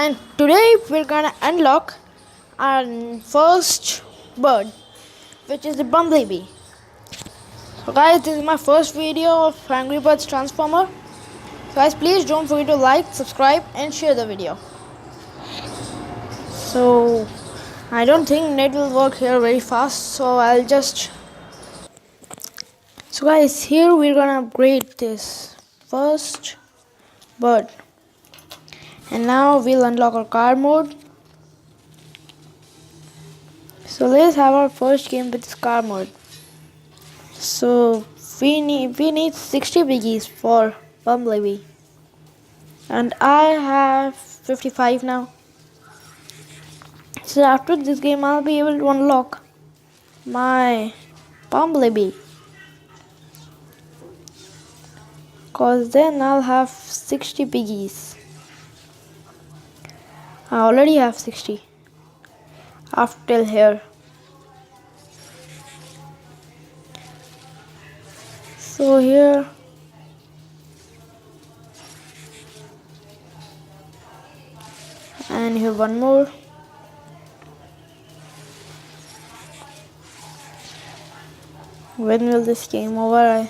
And today we're gonna unlock our first bird, which is the Bumblebee. So guys, this is my first video of Angry Birds Transformer. So guys, please don't forget to like, subscribe and share the video. So I don't think net will work here very fast, so I'll just... So guys, here we're gonna upgrade this first bird. And now we'll unlock our car mode. So let's have our first game with this car mode. So we need 60 biggies for Bumblebee. And I have 55 now. So after this game I'll be able to unlock my Bumblebee. Cause then I'll have 60 piggies. I already have 60 after here. So here and here one more. When will this game over?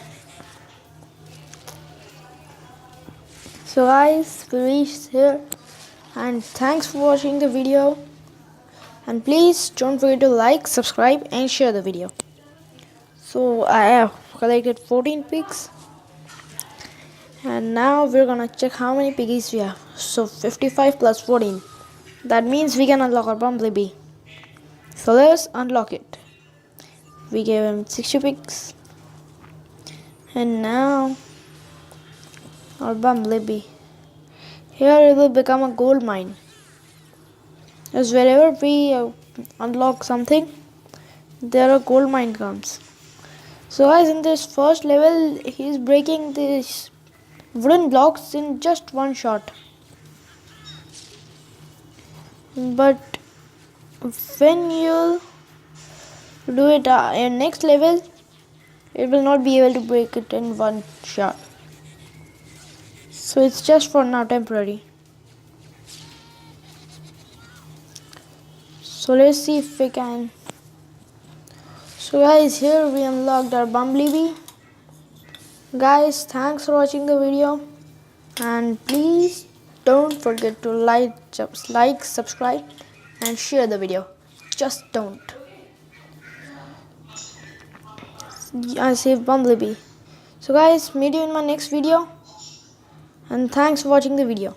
So guys, we reached here and thanks for watching the video, and please don't forget to like, subscribe and share the video. So I have collected 14 pigs and now we're gonna check how many piggies we have. So 55 plus 14, that means we can unlock our Bumblebee. So let's unlock it. We gave him 60 pigs and now our Bumblebee. Here it will become a gold mine, as wherever we unlock something, there a gold mine comes. So guys, in this first level he is breaking these wooden blocks in just one shot. But when you do it in next level, it will not be able to break it in one shot. So it's just for now temporary. So let's see if we can. So guys, here we unlocked our Bumblebee. Guys, thanks for watching the video, and please don't forget to like, subscribe and share the video. Just don't. I saved Bumblebee. So guys, meet you in my next video, and thanks for watching the video.